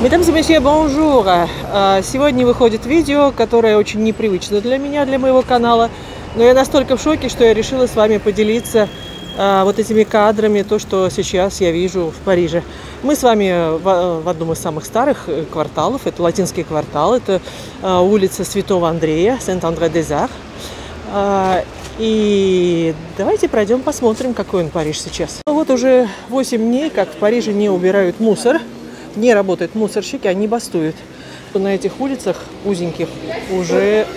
Mesdames et messieurs, bonjour! Сегодня выходит видео, которое очень непривычно для меня, для моего канала. Но я настолько в шоке, что я решила с вами поделиться вот этими кадрами, то, что сейчас я вижу в Париже. Мы с вами в одном из самых старых кварталов, это латинский квартал, это улица Святого Андрея, Сент-Андре-des-Арts. И давайте пройдем посмотрим, какой он Париж сейчас. Вот уже 8 дней, как в Париже не убирают мусор, не работают мусорщики, они бастуют. На этих улицах узеньких уже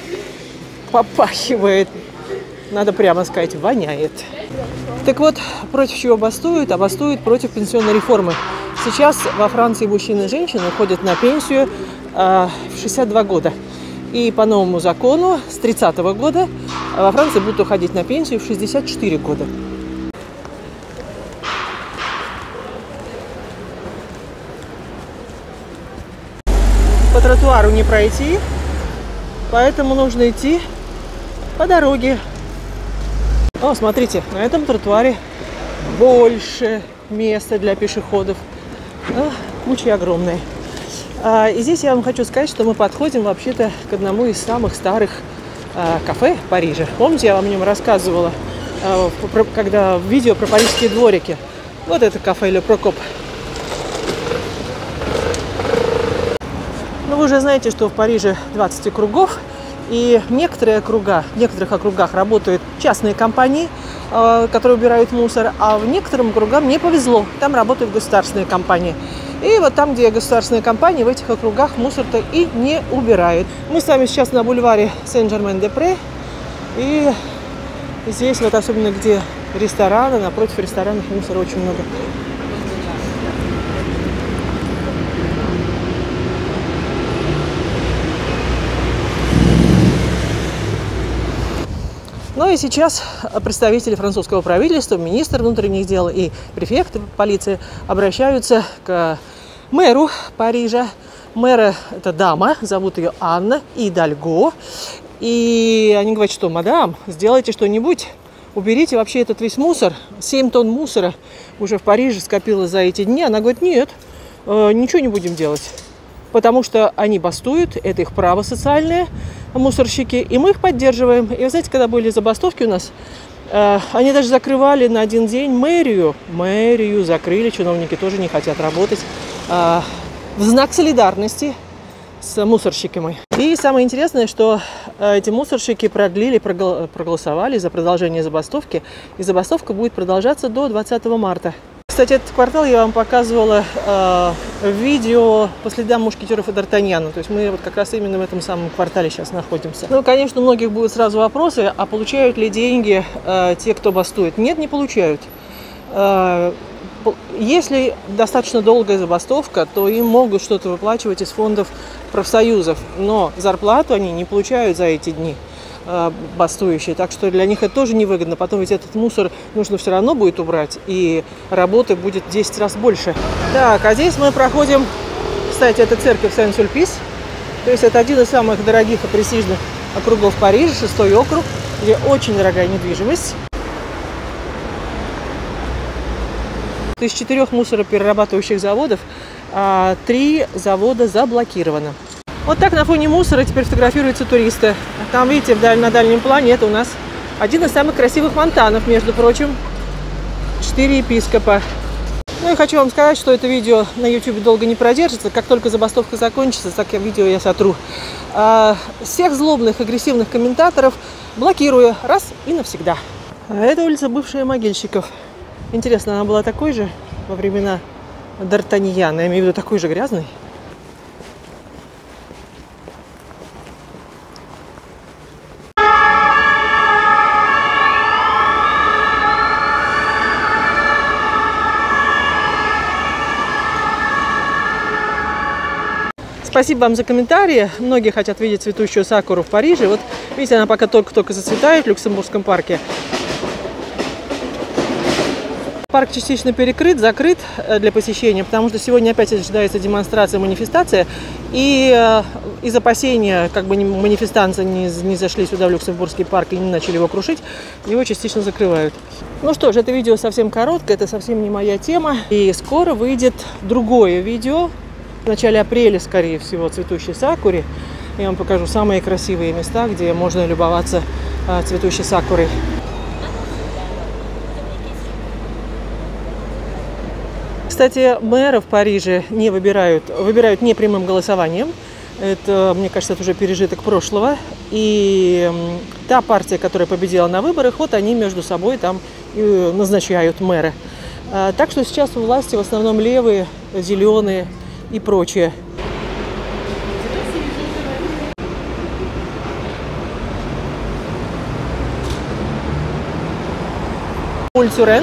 попахивает, надо прямо сказать, воняет. Так вот, против чего бастуют? А бастуют против пенсионной реформы. Сейчас во Франции мужчины и женщины уходят на пенсию в 62 года. И по новому закону с 30-го года во Франции будут уходить на пенсию в 64 года. По тротуару не пройти, поэтому нужно идти по дороге. О, смотрите, на этом тротуаре больше места для пешеходов. Куча огромная. И здесь я вам хочу сказать, что мы подходим вообще-то к одному из самых старых кафе Парижа. Помните, я вам о нем рассказывала, когда в видео про парижские дворики. Вот это кафе Ле Прокоп. Ну, вы уже знаете, что в Париже 20 округов, и в некоторых округах работают частные компании, которые убирают мусор, а в некоторым округам не повезло, там работают государственные компании. И вот там, где государственные компании, в этих округах мусор-то и не убирают. Мы с вами сейчас на бульваре Сен-Жермен-де-Пре, и здесь вот особенно где рестораны, напротив ресторанов мусора очень много. Ну и сейчас представители французского правительства, министр внутренних дел и префект полиции обращаются к мэру Парижа. Мэра – это дама, зовут ее Анна Идальго. И они говорят, что, мадам, сделайте что-нибудь, уберите вообще этот весь мусор. 7 тонн мусора уже в Париже скопилось за эти дни. Она говорит, нет, ничего не будем делать. Потому что они бастуют, это их право социальное, мусорщики, и мы их поддерживаем. И вы знаете, когда были забастовки у нас, они даже закрывали на один день мэрию. Мэрию закрыли, чиновники тоже не хотят работать. В знак солидарности с мусорщиками. И самое интересное, что эти мусорщики проголосовали за продолжение забастовки. И забастовка будет продолжаться до 20 марта. Кстати, этот квартал я вам показывала в видео по следам мушкетеров и Д'Артаньяна. То есть мы вот как раз именно в этом самом квартале сейчас находимся. Ну, конечно, у многих будут сразу вопросы, а получают ли деньги те, кто бастует? Нет, не получают. Если достаточно долгая забастовка, то им могут что-то выплачивать из фондов профсоюзов. Но зарплату они не получают за эти дни бастующие, так что для них это тоже невыгодно. Потом ведь этот мусор нужно все равно будет убрать, и работы будет в 10 раз больше. Так, а здесь мы проходим, кстати, это церковь Сен-Сюльпис, то есть это один из самых дорогих и престижных округов Парижа, 6-й округ, где очень дорогая недвижимость. Из 4 мусороперерабатывающих заводов 3 завода заблокировано. Вот так на фоне мусора теперь фотографируются туристы. Там, видите, на дальнем плане это у нас один из самых красивых фонтанов, между прочим. 4 епископа. Ну и хочу вам сказать, что это видео на YouTube долго не продержится. Как только забастовка закончится, так видео я сотру. Всех злобных, агрессивных комментаторов блокируя раз и навсегда. Это улица бывшая могильщиков. Интересно, она была такой же во времена Д'Артаньяна? Я имею в виду такой же грязной? Спасибо вам за комментарии. Многие хотят видеть цветущую сакуру в Париже. Вот видите, она пока только-только зацветает в Люксембургском парке. Парк частично перекрыт, закрыт для посещения, потому что сегодня опять ожидается демонстрация, манифестация. И из опасения, как бы манифестанты не зашли сюда в Люксембургский парк и не начали его крушить, его частично закрывают. Ну что ж, это видео совсем короткое, это совсем не моя тема. И скоро выйдет другое видео В начале апреля, скорее всего, цветущей сакуре. Я вам покажу самые красивые места, где можно любоваться цветущей сакурой. Кстати, мэра в Париже не выбирают непрямым голосованием. Это, мне кажется, это уже пережиток прошлого. И та партия, которая победила на выборах, вот они между собой там и назначают мэра. Так что сейчас у власти в основном левые, зеленые и прочее. Улицу Рен.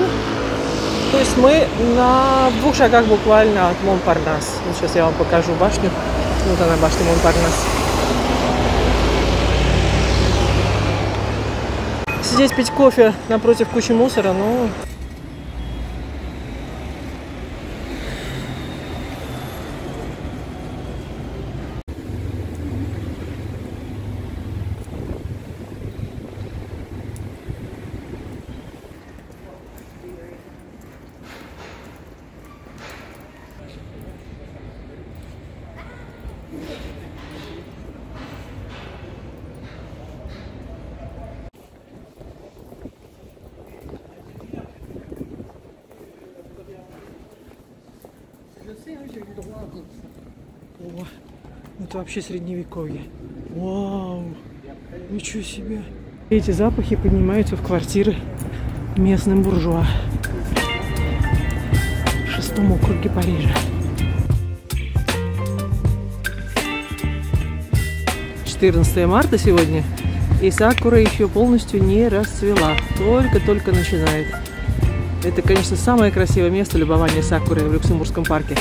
То есть мы на 2 шагах буквально от Монпарнас. Вот сейчас я вам покажу башню. Вот она, башня Монпарнас. Сидеть пить кофе напротив кучи мусора, ну... О, это вообще средневековье. Вау! Ничего себе! Эти запахи поднимаются в квартиры местным буржуа в 6-м округе Парижа. 14 марта сегодня, и сакура еще полностью не расцвела. Только-только начинает. Это, конечно, самое красивое место любования сакурой в Люксембургском парке.